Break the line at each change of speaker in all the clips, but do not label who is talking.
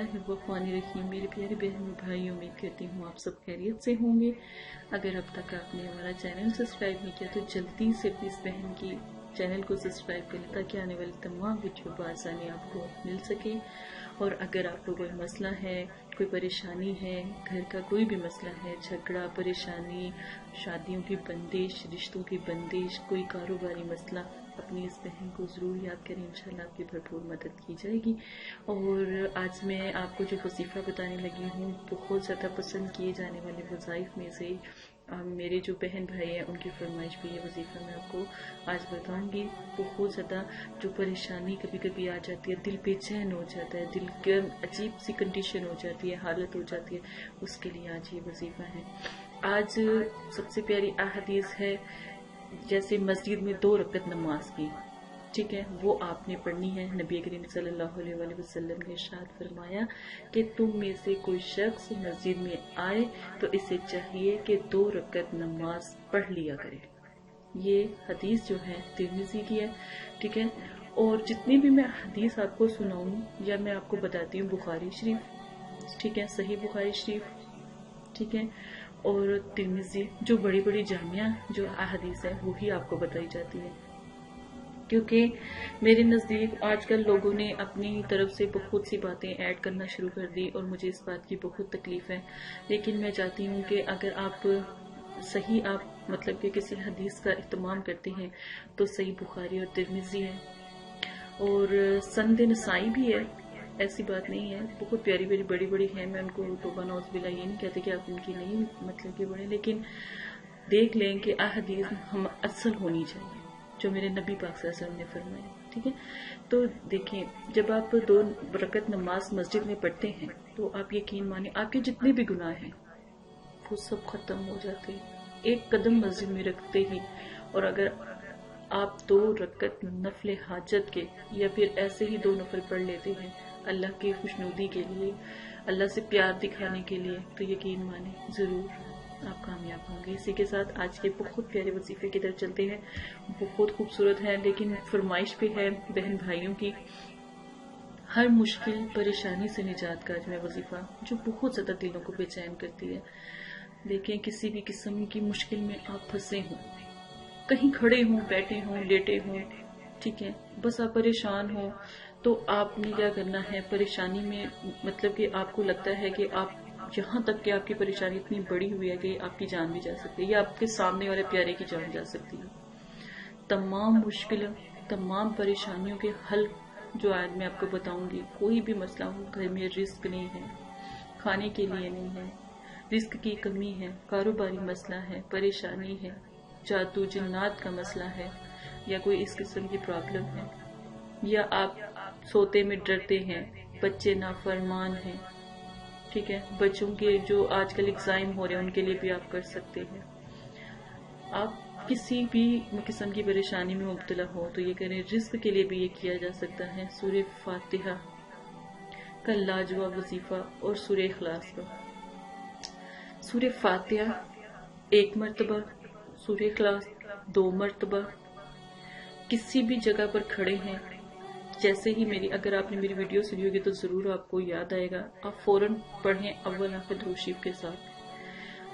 बिस्मिल्लाहिर्रहमानिर्रहीम। मेरे प्यारे बहन भाई, उम्मीद करती हूँ आप सब खैरियत से होंगे। अगर अब तक आपने हमारा चैनल सब्सक्राइब नहीं किया तो जल्दी से अपनी इस बहन की चैनल को सब्सक्राइब करें ताकि आने वाली तमाम वीडियो बआसानी आपको मिल सके। और अगर आपको कोई मसला है, कोई परेशानी है, घर का कोई भी मसला है, झगड़ा, परेशानी, शादियों की बंदिश, रिश्तों की बंदिश, कोई कारोबारी मसला, अपनी इस बहन को ज़रूर याद करें, इंशाल्लाह आपकी भरपूर मदद की जाएगी। और आज मैं आपको जो वजीफ़ा बताने लगी हूँ, बहुत ज़्यादा पसंद किए जाने वाले वज़ाइफ में से मेरे जो बहन भाई हैं उनकी फरमाइश पे ये वजीफ़ा मैं आपको आज बताऊंगी। बहुत ज़्यादा जो परेशानी कभी कभी आ जाती है, दिल बेचैन हो जाता है, दिल की अजीब सी कंडीशन हो जाती है, हालत हो जाती है, उसके लिए आज ये वजीफ़ा है। आज सबसे प्यारी अहदीस है, जैसे मस्जिद में 2 रकअत नमाज की, ठीक है, वो आपने पढ़नी है। नबी करीम सल्लल्लाहु अलैहि वसल्लम ने इरशाद फरमाया कि तुम में से कोई शख्स मस्जिद में आए तो इसे चाहिए कि 2 रकअत नमाज पढ़ लिया करे। ये हदीस जो है तिरमिज़ी की है, ठीक है। और जितनी भी मैं हदीस आपको सुनाऊं या मैं आपको बताती हूँ बुखारी शरीफ, ठीक है, सही बुखारी शरीफ, ठीक है, और तिरमिज़ी, जो बड़ी बड़ी जामिया जो अहदीस है वही आपको बताई जाती है। क्योंकि मेरे नज़दीक आजकल लोगों ने अपनी तरफ से बहुत सी बातें ऐड करना शुरू कर दी और मुझे इस बात की बहुत तकलीफ़ है। लेकिन मैं चाहती हूँ कि अगर आप सही मतलब कि किसी हदीस का इत्माम करते हैं तो सही बुखारी और तिरमिज़ी है, और सनद नसाई भी है, ऐसी बात नहीं है। बहुत प्यारी प्यारी बड़ी बड़ी हैं, मैं उनको तौबा नौज़ बिल्लाह ये नहीं कहते कि आप उनकी नहीं मतलब कि बड़े, लेकिन देख लें कि अहदीस हम असल होनी चाहिए जो मेरे नबी पाक सल्लल्लाहु अलैहि वसल्लम ने फरमाया, ठीक है। तो देखें, जब आप 2 रकअत नमाज मस्जिद में पढ़ते हैं तो आप यकीन माने आपके जितने भी गुनाह हैं वो सब खत्म हो जाते हैं एक कदम मस्जिद में रखते ही। और अगर आप 2 रकअत नफल हाजत के या फिर ऐसे ही 2 नफल पढ़ लेते हैं अल्लाह की खुशनुदी के लिए, अल्लाह से प्यार दिखाने के लिए, तो यकीन माने जरूर आप कामयाब होंगे। इसी के साथ आज के बहुत प्यारे वजीफे की तरफ चलते हैं। बहुत खूबसूरत है, लेकिन फरमाइश पे है बहन भाइयों की। हर मुश्किल परेशानी से निजात का आज मैं वजीफा, जो बहुत ज्यादा दिलों को बेचैन करती है। देखें, किसी भी किस्म की मुश्किल में आप फंसे हों, कहीं खड़े हों, बैठे हों, लेटे हों, ठीक है, बस आप परेशान हो तो आपने क्या करना है, परेशानी में मतलब कि आपको लगता है कि आप यहाँ तक कि आपकी परेशानी इतनी बड़ी हुई है कि आपकी जान भी जा सकती है या आपके सामने वाले प्यारे की जान जा सकती है। तमाम मुश्किल, तमाम परेशानियों के हल जो आज मैं आपको बताऊंगी। कोई भी मसला हो, घर में रिस्क नहीं है, खाने के लिए नहीं है, रिस्क की कमी है, कारोबारी मसला है, परेशानी है, जादू जिन्नात का मसला है, या कोई इस किस्म की प्रॉब्लम है, या आप सोते में डरते हैं, बच्चे नाफरमान हैं, ठीक है, बच्चों के जो आजकल एग्जाम हो रहे हैं उनके लिए भी आप कर सकते हैं। आप किसी भी किस्म की परेशानी में मुब्तला हो तो ये करें। रिस्क के लिए भी ये किया जा सकता है। सूरह फातिहा का लाजवाब वजीफा और सूरह इखलास का। सूरह फातिहा 1 मरतबा, सूरह इखलास 2 मरतबा। किसी भी जगह पर खड़े हैं, जैसे ही अगर आपने मेरी वीडियो सुनी होगी तो जरूर आपको याद आएगा, आप फौरन पढ़ें अव्वल आखिर दुरूद शरीफ के साथ।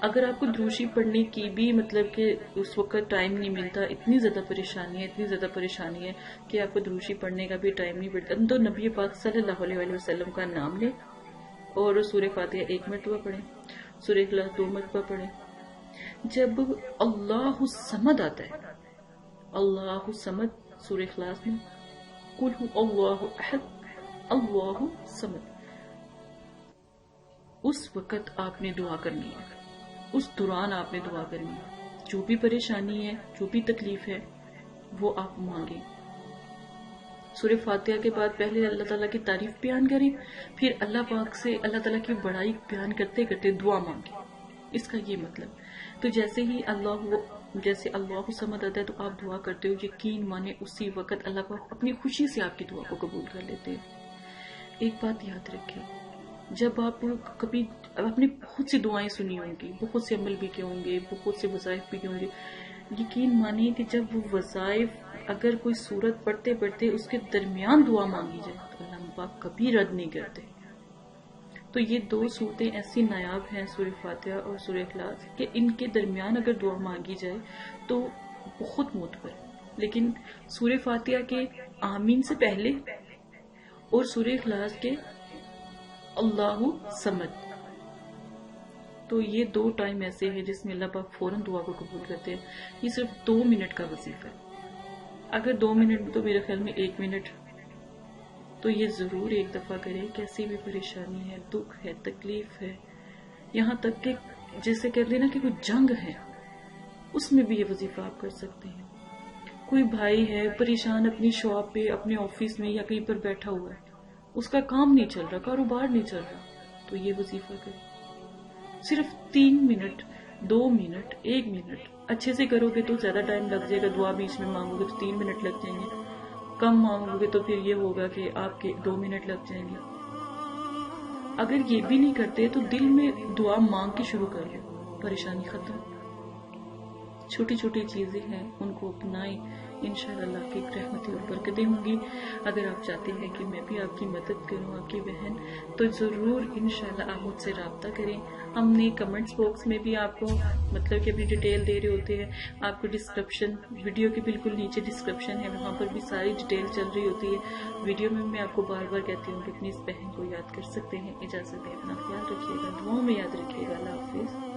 अगर आपको दुरूद शरीफ पढ़ने की भी मतलब कि उस वक्त टाइम नहीं मिलता, इतनी ज्यादा परेशानी है कि आपको दुरूद शरीफ पढ़ने का भी टाइम नहीं मिलता, तो नबी पाक सल्लल्लाहु अलैहि वसल्लम का नाम लें और सूरह फातिहा 1 मरतबा पढ़ें, सूरह इखलास 2 मरतबा पढ़ें। जब अल्लाहु समद आता है, अल्लाहु समद सूरह इखलास में, कुल हु अल्लाहु अहद अल्लाहु समद, उस वक्त आपने दुआ करनी है, उस दौरान आपने दुआ करनी है। जो भी परेशानी है, जो भी तकलीफ है, वो आप मांगे। सूरह फातिहा के बाद पहले अल्लाह ताला की तारीफ बयान करें, फिर अल्लाह पाक से अल्लाह ताला की बड़ाई बयान करते करते दुआ मांगे। इसका ये मतलब, तो जैसे ही अल्लाह समद आता है तो आप दुआ करते हो, यकीन माने उसी वक्त अल्लाह पाक अपनी खुशी से आपकी दुआ को कबूल कर लेते हैं। एक बात याद रखें, जब आप कभी आपने बहुत सी दुआएं सुनी होंगी, बहुत से अमल भी किए होंगे, बहुत से वज़ाइफ भी किए होंगे, यकीन मानिए कि जब वो वज़ाइफ अगर कोई सूरत पढ़ते पढ़ते उसके दरमियान दुआ मांगी जाए तो अल्लाह पाक कभी रद्द नहीं करते। تو یہ دو صورتیں ایسی نایاب ہیں سورہ فاتحہ اور سورہ اخلاص کہ ان کے درمیان اگر دعا مانگی جائے تو بہت معتبر. لیکن سورہ فاتحہ کے آمین سے پہلے اور سورہ اخلاص کے اللہ صمد، تو یہ دو ٹائم ایسے ہیں جس میں اللہ پاک فوراً دعا کو قبول کرتے ہیں. یہ صرف 2 منٹ کا وظیفہ ہے. اگر 2 منٹ میں تو میرے خیال میں 1 منٹ، تو یہ ضرور ایک دفعہ کرے. کیسی بھی پریشانی ہے، دکھ ہے، تکلیف ہے، یہاں تک کہ جیسے کہتے ہیں نا کہ کوئی جنگ ہے، اس میں بھی یہ وظیفہ آپ کر سکتے ہیں. کوئی بھائی ہے پریشان اپنی شاپ پہ، اپنے آفس میں یا کہیں پر بیٹھا ہوا ہے، اس کا کام نہیں چل رہا، کاروبار نہیں چل رہا، تو یہ وظیفہ کرے. صرف 3 منٹ، 2 منٹ، 1 منٹ اچھے سے کرو گے تو زیادہ ٹائم لگ جائے گا. دعا بیچ میں مانگو گے تو 3 منٹ لگ جائیں گے. کم مانگو گے تو پھر یہ ہوگا کہ آپ کے 2 منٹ لگ جائیں گے. اگر یہ بھی نہیں کرتے تو دل میں دعا مانگ کے شروع کر لو، پریشانی ختم. چھوٹی چھوٹی چیزیں ہیں، ان کو اپنائیں، انشاءاللہ اللہ کی رحمتیں اور برکتیں ہوں گی. اگر آپ چاہتے ہیں کہ میں بھی آپ کی مدد کروں، آپ کی بہن، تو ضرور انشاءاللہ آپ مجھ سے رابطہ کریں. ہم نے کمنٹس باکس میں بھی آپ کو مطلب کہ اپنی ڈیٹیل دے رہے ہوتے ہیں. آپ کو ڈسکرپشن، ویڈیو کے بالکل نیچے ڈسکرپشن ہے، وہاں پر بھی ساری ڈیٹیل چل رہی ہوتی ہے. ویڈیو میں آپ کو بار بار کہتی ہوں کہ اپنی اس بہن کو یاد کر سکتے ہیں. اجازت ہے، اپنا خیال رکھیے گا، دعاؤں میں یاد رکھیے گا. اللہ حافظ.